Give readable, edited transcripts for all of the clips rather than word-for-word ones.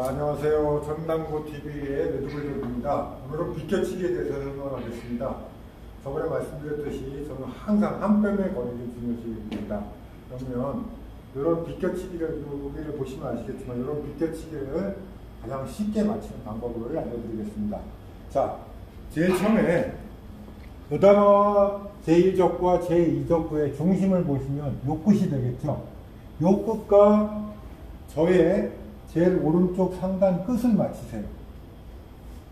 자, 안녕하세요. 전당고TV의 레드불교입니다. 오늘은 비껴치기에 대해서 설명하겠습니다. 저번에 말씀드렸듯이 저는 항상 한 뼘의 거리를 중요시합니다. 그러면 이런 비껴치기를, 여기를 보시면 아시겠지만 이런 비껴치기를 가장 쉽게 맞추는 방법을 알려드리겠습니다. 자, 제일 처음에 요단어 제1적과 제2적구의 중심을 보시면 요 끝이 되겠죠. 요 끝과 저의 제일 오른쪽 상단 끝을 맞추세요.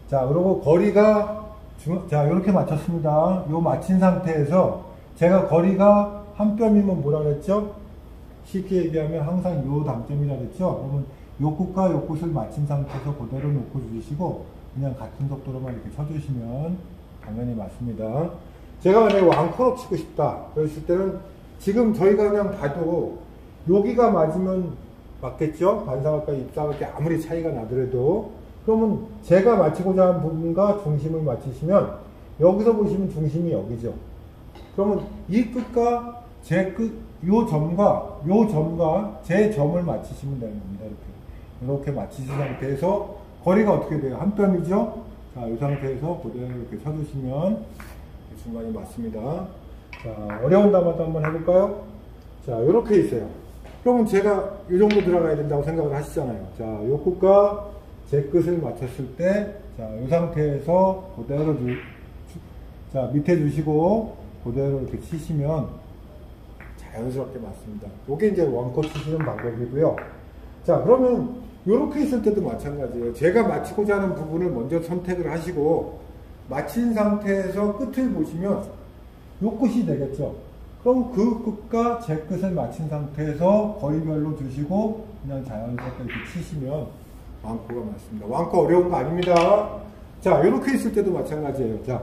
자, 그리고 거리가 자, 이렇게 맞췄습니다. 요 맞힌 상태에서 제가 거리가 한 뼘이면 뭐라 그랬죠? 쉽게 얘기하면 항상 요 당점이라 그랬죠? 그러면 요 끝과 요 끝을 맞힌 상태에서 그대로 놓고 주시고 그냥 같은 속도로만 이렇게 쳐주시면 당연히 맞습니다. 제가 만약에 왕코로 치고 싶다 그랬을 때는 지금 저희가 그냥 봐도 여기가 맞으면 맞겠죠? 반사각과 입사각이 아무리 차이가 나더라도. 그러면 제가 맞추고자 하는 부분과 중심을 맞추시면 여기서 보시면 중심이 여기죠. 그러면 이 끝과 제 끝, 요 점과 제 점을 맞추시면 되는 겁니다. 이렇게 맞추신 상태에서 거리가 어떻게 돼요? 한 뼘이죠? 자, 이 상태에서 그대로 이렇게 쳐주시면 중간이 맞습니다. 자, 어려운 답안도 한번 해볼까요? 자, 이렇게 있어요. 그러면 제가 이 정도 들어가야 된다고 생각을 하시잖아요. 자, 요 끝과 제 끝을 맞췄을 때, 자, 이 상태에서 그대로 자, 밑에 주시고 그대로 이렇게 치시면 자연스럽게 맞습니다. 이게 이제 원코 치시는 방법이고요. 자, 그러면 이렇게 있을 때도 마찬가지예요. 제가 맞추고자 하는 부분을 먼저 선택을 하시고 맞힌 상태에서 끝을 보시면 요 끝이 되겠죠. 그럼 그 끝과 제 끝을 맞힌 상태에서 거리별로 주시고 그냥 자연스럽게 이렇게 치시면 왕코가 맞습니다. 왕코 어려운 거 아닙니다. 자, 이렇게 있을 때도 마찬가지예요. 자,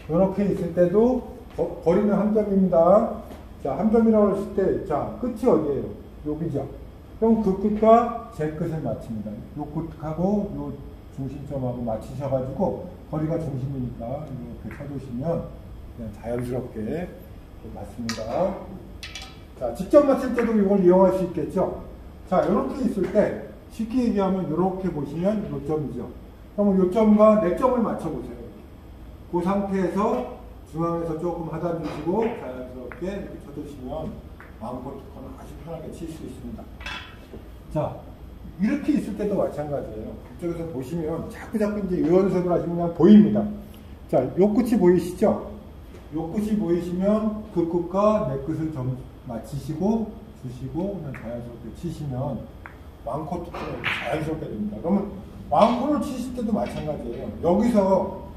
이렇게 있을 때도 거리는 한 점입니다. 자, 한 점이라고 했을 때, 자, 끝이 어디예요? 여기죠. 그럼 그 끝과 제 끝을 맞춥니다. 요 끝하고 요 중심점하고 맞추셔가지고 거리가 중심이니까 이렇게 쳐주시면 그냥 자연스럽게 맞습니다. 자, 직접 맞출 때도 이걸 이용할 수 있겠죠. 자, 이렇게 있을 때 쉽게 얘기하면 이렇게 보시면 요 점이죠. 그러면 요 점과 내 점을 맞춰보세요. 그 상태에서 중앙에서 조금 하단 주시고 자연스럽게 이렇게 쳐주시면 마음껏 아주 편하게 칠 수 있습니다. 자, 이렇게 있을 때도 마찬가지예요. 이쪽에서 보시면 자꾸 이제 이 연습을 하시면 그냥 보입니다. 자, 요 끝이 보이시죠? 요 끝이 보이시면 그 끝과 내 끝을 좀 맞추시고 주시고 그냥 자연스럽게 치시면 왕코 투코가 자연스럽게 됩니다. 그러면 왕코를 치실 때도 마찬가지예요. 여기서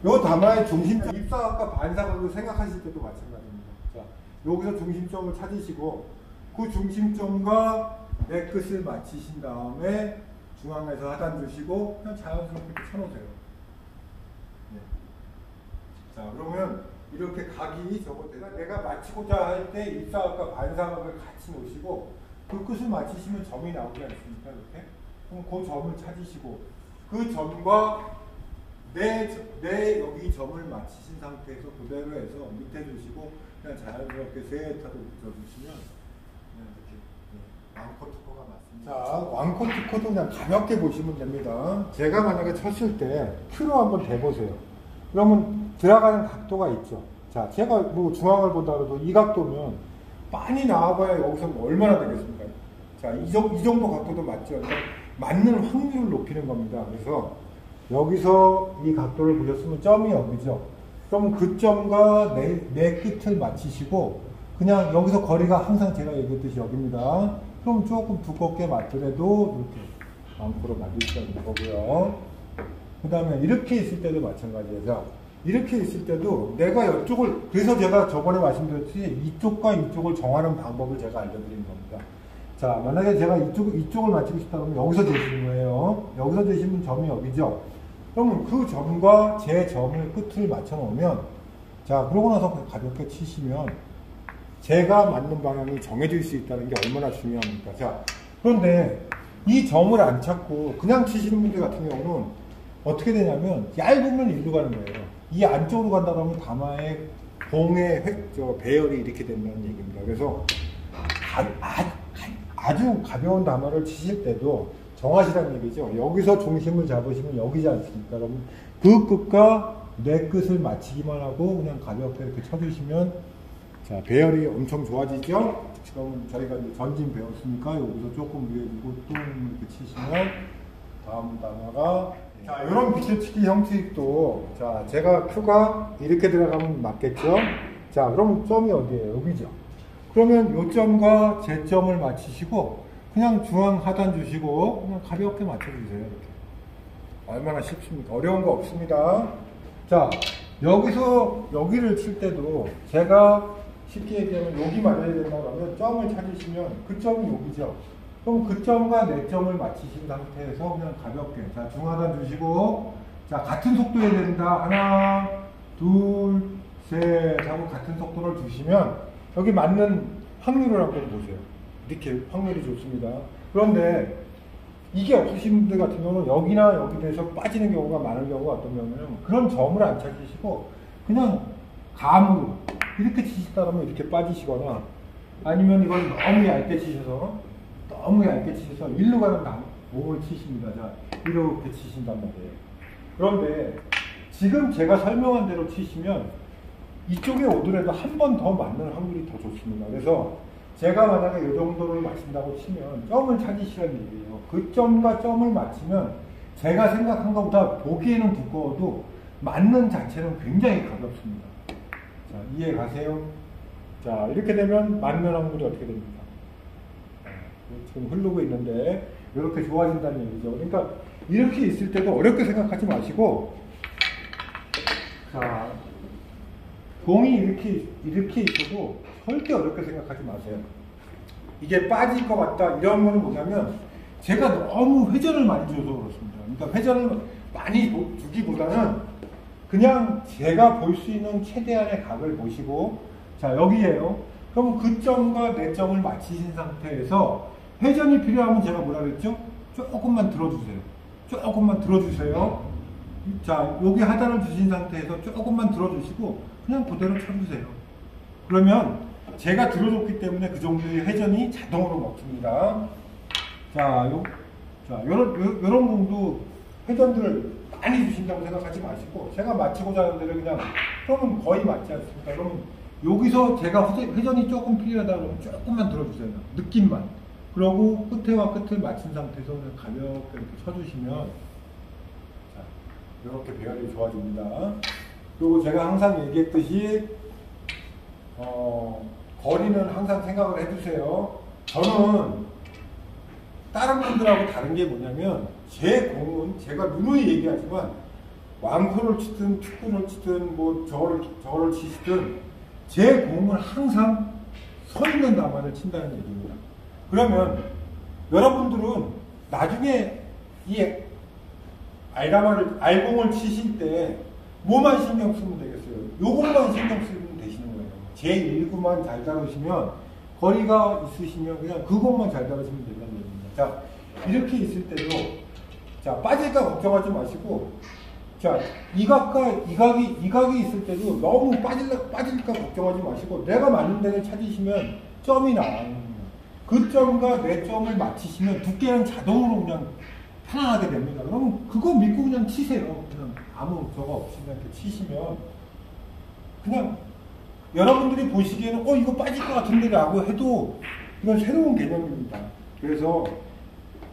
요 담화의 중심점, 입사각과 반사각을 생각하실 때도 마찬가지입니다. 자, 여기서 중심점을 찾으시고 그 중심점과 내 끝을 맞추신 다음에 중앙에서 하단 주시고 그냥 자연스럽게 이렇게 쳐놓으세요. 네. 자, 그러면 이렇게 각이 내가 맞추고자 할 때 입사각과 반사각을 같이 놓으시고 그 끝을 맞추시면 점이 나오지 않습니까? 이렇게? 그럼 그 점을 찾으시고 그 점과 내 여기 점을 맞추신 상태에서 그대로 해서 밑에 주시고 그냥 자연스럽게 세타로 붙여주시면 그냥 이렇게 왕코 투코가 맞습니다. 자, 왕코 투코도 그냥 가볍게 보시면 됩니다. 제가 만약에 쳤을 때 큐로 한번 대보세요. 그러면 들어가는 각도가 있죠. 자, 제가 뭐 중앙을 본다 그래도 이 각도면 많이 나와봐야 여기서 뭐 얼마나 되겠습니까? 자, 이 정도 각도도 맞죠. 그러니까 맞는 확률을 높이는 겁니다. 그래서 여기서 이 각도를 보셨으면 점이 여기죠. 그럼 그 점과 내 끝을 맞추시고 그냥 여기서 거리가 항상 제가 얘기했듯이 여기입니다. 그럼 조금 두껍게 맞더라도 이렇게 왕코로 맞을 수 있는 거고요. 그 다음에 이렇게 있을 때도 마찬가지예요. 자, 이렇게 있을 때도 내가 이쪽을, 그래서 제가 저번에 말씀드렸듯이 이쪽과 이쪽을 정하는 방법을 제가 알려드린 겁니다. 자, 만약에 제가 이쪽을 맞추고 싶다 그러면 여기서 재시는 거예요. 여기서 재시면 점이 여기죠. 그러면 그 점과 제 점을 끝을 맞춰 놓으면, 자, 그러고 나서 가볍게 치시면 제가 맞는 방향이 정해질 수 있다는 게 얼마나 중요합니까? 자, 그런데 이 점을 안 찾고 그냥 치시는 분들 같은 경우는 어떻게 되냐면 얇으면 일로 가는 거예요. 이 안쪽으로 간다 그러면 담화의 공의 배열이 이렇게 된다는 얘기입니다. 그래서 아주 가벼운 담화를 치실 때도 정하시라는 얘기죠. 여기서 중심을 잡으시면 여기지 않습니까? 여러분, 그 끝과 내 끝을 맞추기만 하고 그냥 가볍게 이렇게 쳐주시면, 자, 배열이 엄청 좋아지죠? 지금 저희가 이제 전진 배웠으니까 여기서 조금 위에 두고 또 이렇게 치시면 다음 단어가, 자, 이런 비틀치기 형식도, 자, 제가 큐가 이렇게 들어가면 맞겠죠? 자, 그럼 점이 어디예요? 여기죠. 그러면 요 점과 제 점을 맞추시고 그냥 중앙 하단 주시고 그냥 가볍게 맞춰주세요. 이렇게. 얼마나 쉽습니까? 어려운 거 없습니다. 자, 여기서 여기를 칠 때도 제가 쉽게 얘기하면 여기 맞아야 된다 그러면 점을 찾으시면 그 점이 여기죠. 그럼 그 점과 내 점을 맞추신 상태에서 그냥 가볍게, 자, 중하단 주시고, 자, 같은 속도에 된다. 하나, 둘, 셋 하고 같은 속도를 주시면 여기 맞는 확률을 한번 보세요. 이렇게 확률이 좋습니다. 그런데 이게 없으신 분들 같은 경우는 여기나 여기 대해서 빠지는 경우가 많은 경우가 어떤 경우는 그런 점을 안 찾으시고 그냥 감으로 이렇게 치시다 보면 이렇게 빠지시거나, 아니면 이걸 너무 얇게 치셔서 일로 가는 몸을 치십니다. 자, 이렇게 치신단 말이에요. 그런데 지금 제가 설명한 대로 치시면 이쪽에 오더라도 한 번 더 맞는 확률이 더 좋습니다. 그래서 제가 만약에 이 정도를 맞춘다고 치면 점을 찾으시라는 얘기예요. 그 점과 점을 맞추면 제가 생각한 것보다 보기에는 두꺼워도 맞는 자체는 굉장히 가볍습니다. 자, 이해 가세요? 자, 이렇게 되면 맞는 확률이 어떻게 됩니까? 지금 흐르고 있는데 이렇게 좋아진다는 얘기죠. 그러니까 이렇게 있을 때도 어렵게 생각하지 마시고, 자, 공이 이렇게 있어도 절대 어렵게 생각하지 마세요. 이게 빠질 것 같다 이런 건 뭐냐면 제가 너무 회전을 많이 줘서 그렇습니다. 그러니까 회전을 많이 주기보다는 그냥 제가 볼 수 있는 최대한의 각을 보시고, 자, 여기에요. 그럼 그 점과 내 점을 맞추신 상태에서 회전이 필요하면 제가 뭐라 그랬죠? 조금만 들어주세요. 조금만 들어주세요. 자, 여기 하단을 주신 상태에서 조금만 들어주시고 그냥 그대로 쳐주세요. 그러면 제가 들어줬기 때문에 그 정도의 회전이 자동으로 먹습니다. 자, 요런 공도 회전들을 많이 주신다고 생각하지 마시고 제가 맞추고자 하는 대로 그냥, 그러면 거의 맞지 않습니까? 그러면 여기서 제가 회전이 조금 필요하다 그러면 조금만 들어주세요. 느낌만. 그러고 끝에와 끝을 맞춘 상태에서 그냥 가볍게 이렇게 쳐주시면, 자, 이렇게 배열이 좋아집니다. 그리고 제가 항상 얘기했듯이 거리는 항상 생각을 해주세요. 저는 다른 분들하고 다른 게 뭐냐면 제 공은 제가 누누이 얘기하지만 왕코를 치든 축구를 치든 뭐 저를 치시든 제 공은 항상 서 있는 나만을 친다는 얘기입니다. 그러면 여러분들은 나중에 이 알공을 치실 때 뭐만 신경 쓰면 되겠어요? 요것만 신경 쓰면 되시는 거예요. 제1구만 잘 다루시면, 거리가 있으시면 그냥 그것만 잘 다루시면 된다는 얘기입니다. 자, 이렇게 있을 때도, 자, 빠질까 걱정하지 마시고, 자, 이 각이 있을 때도 너무 빠질까 걱정하지 마시고, 내가 맞는 데를 찾으시면 점이 나와요. 그 점과 내 점을 맞추시면 두께는 자동으로 그냥 편안하게 됩니다. 그러면 그거 믿고 그냥 치세요. 그냥 아무 저거 없이 그냥 이렇게 치시면 그냥 여러분들이 보시기에는 이거 빠질 것 같은데 라고 해도 이건 새로운 개념입니다. 그래서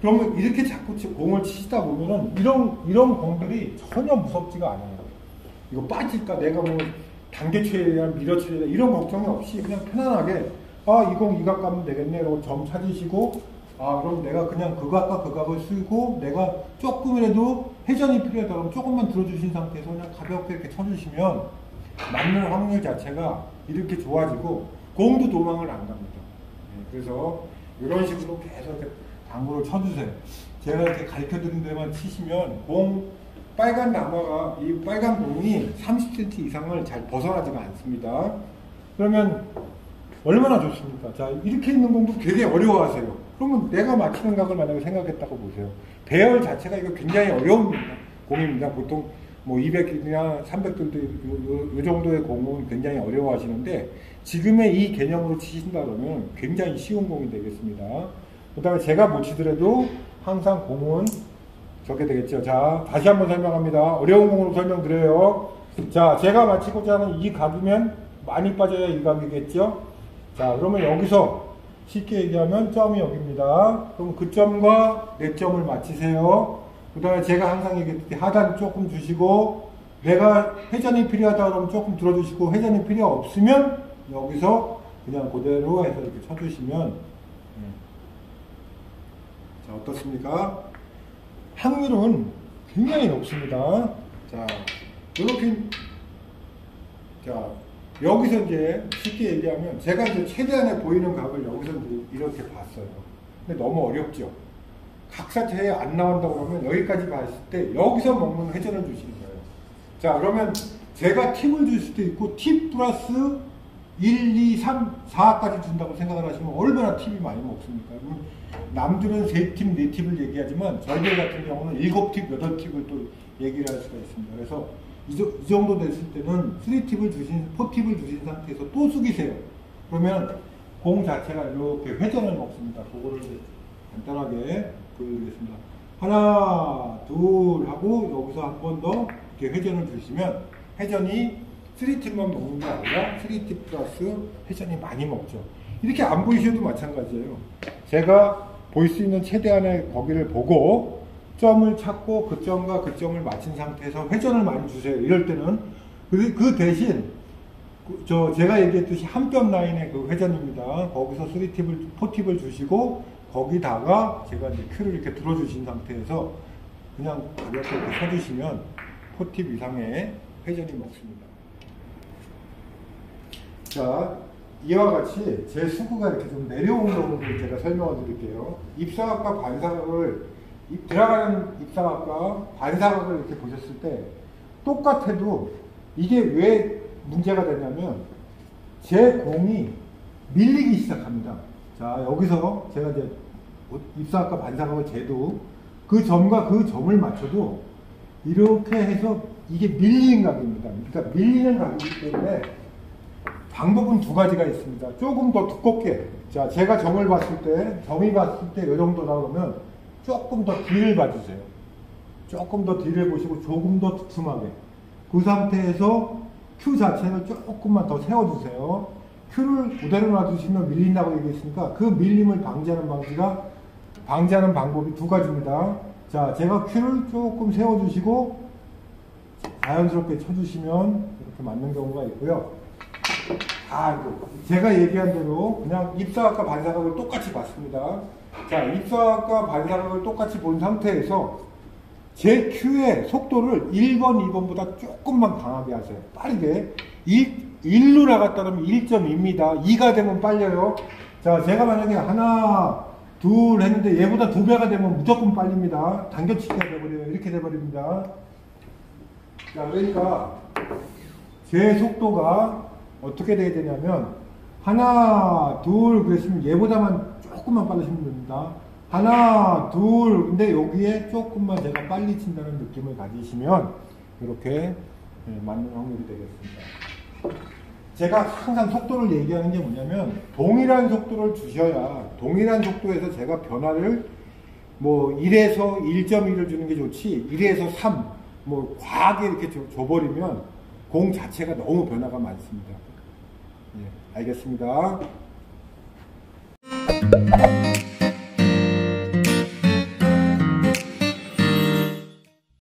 그러면 이렇게 자꾸 공을 치시다 보면은 이런 공들이 전혀 무섭지가 않아요. 이거 빠질까? 내가 뭐 당겨쳐야 되나 밀어쳐야 되나 이런 걱정이 없이 그냥 편안하게 이 공 이 각 가면 되겠네 라고 점 찾으시고, 그럼 내가 그냥 그 각과 그 각을 쓰고 내가 조금이라도 회전이 필요하다 그러면 조금만 들어주신 상태에서 그냥 가볍게 이렇게 쳐주시면 맞는 확률 자체가 이렇게 좋아지고 공도 도망을 안 갑니다. 그래서 이런 식으로 계속 이렇게 당구를 쳐주세요. 제가 이렇게 가르쳐 드린 데만 치시면 빨간 나무가, 이 빨간 공이 30cm 이상을 잘 벗어나지가 않습니다. 그러면 얼마나 좋습니까? 자, 이렇게 있는 공도 되게 어려워하세요. 그러면 내가 맞히는 각을 만약에 생각했다고 보세요. 배열 자체가 이거 굉장히 어려운 공입니다. 보통 뭐 200이나 300들도 요 정도의 공은 굉장히 어려워하시는데 지금의 이 개념으로 치신다 그러면 굉장히 쉬운 공이 되겠습니다. 그 다음에 제가 못 치더라도 항상 공은 적게 되겠죠. 자, 다시 한번 설명합니다. 어려운 공으로 설명드려요. 자, 제가 맞히고자 하는 이 각이면 많이 빠져야 이 각이겠죠. 자, 그러면 여기서 쉽게 얘기하면 점이 여기입니다. 그럼 그 점과 내 점을 맞히세요. 그 다음에 제가 항상 얘기했듯이 하단 조금 주시고, 내가 회전이 필요하다 그러면 조금 들어주시고, 회전이 필요 없으면 여기서 그냥 그대로 해서 이렇게 쳐주시면, 자, 어떻습니까? 확률은 굉장히 높습니다. 자, 이렇게, 자, 여기서 이제 쉽게 얘기하면 제가 이제 최대한의 보이는 각을 여기서 이제 이렇게 봤어요. 근데 너무 어렵죠. 각사체에 안 나온다고 그러면 여기까지 봤을 때 여기서 먹는 회전을 주시는 거예요. 자, 그러면 제가 팁을 줄 수도 있고 팁 플러스 1, 2, 3, 4까지 준다고 생각을 하시면 얼마나 팁이 많이 먹습니까? 남들은 3팁, 4팁을 얘기하지만 저희들 같은 경우는 7팁, 8팁을 또 얘기를 할 수가 있습니다. 그래서 이 정도 됐을 때는 3팁을 주신, 4팁을 주신 상태에서 또 숙이세요. 그러면 공 자체가 이렇게 회전을 먹습니다. 그거를 간단하게 보여드리겠습니다. 하나, 둘 하고 여기서 한 번 더 이렇게 회전을 주시면 회전이 3팁만 먹는 게 아니라 3팁 플러스 회전이 많이 먹죠. 이렇게 안 보이셔도 마찬가지예요. 제가 볼 수 있는 최대한의 거기를 보고 점을 찾고 그 점과 그 점을 맞춘 상태에서 회전을 많이 주세요. 이럴 때는 그 대신 제가 얘기했듯이 한 뼘 라인의 그 회전입니다. 거기서 3팁을 4팁을 주시고 거기다가 제가 이제 큐를 이렇게 들어주신 상태에서 그냥 가볍게 이렇게 쳐주시면 4팁 이상의 회전이 먹습니다. 자, 이와 같이 제 수구가 이렇게 좀 내려온 경우를 제가 설명을 드릴게요. 입사각과 반사각을 들어가는 입사각과 반사각을 이렇게 보셨을 때 똑같아도 이게 왜 문제가 되냐면 제 공이 밀리기 시작합니다. 자, 여기서 제가 이제 입사각과 반사각을 재도 그 점과 그 점을 맞춰도 이렇게 해서 이게 밀리는 각입니다. 그러니까 밀리는 각이기 때문에 방법은 두 가지가 있습니다. 조금 더 두껍게. 자, 제가 점을 봤을 때, 점이 봤을 때 이 정도 나오면 조금 더 뒤를 봐주세요. 조금 더 뒤를 보시고 조금 더 두툼하게. 그 상태에서 큐 자체를 조금만 더 세워주세요. 큐를 그대로 놔두시면 밀린다고 얘기했으니까 그 밀림을 방지하는 방법이 두 가지입니다. 자, 제가 큐를 조금 세워주시고 자연스럽게 쳐주시면 이렇게 맞는 경우가 있고요. 제가 얘기한 대로 그냥 입사각과 반사각을 똑같이 봤습니다. 자, 입사각과 반사각을 똑같이 본 상태에서 제 큐의 속도를 1번, 2번보다 조금만 강하게 하세요. 빠르게. 1로 나갔다면 1.2입니다. 2가 되면 빨려요. 자, 제가 만약에 하나, 둘 했는데 얘보다 2배가 되면 무조건 빨립니다. 당겨치기가 돼버려요. 이렇게 돼버립니다. 자, 그러니까 제 속도가 어떻게 돼야 되냐면 하나, 둘 그랬으면 얘보다만 조금만 빨리 치면 됩니다. 하나, 둘 근데 여기에 조금만 제가 빨리 친다는 느낌을 가지시면 이렇게 맞는 확률이 되겠습니다. 제가 항상 속도를 얘기하는 게 뭐냐면 동일한 속도를 주셔야 동일한 속도에서 제가 변화를 뭐 1에서 1.2를 주는 게 좋지 1에서 3 뭐 과하게 이렇게 줘버리면 공 자체가 너무 변화가 많습니다. 네, 알겠습니다.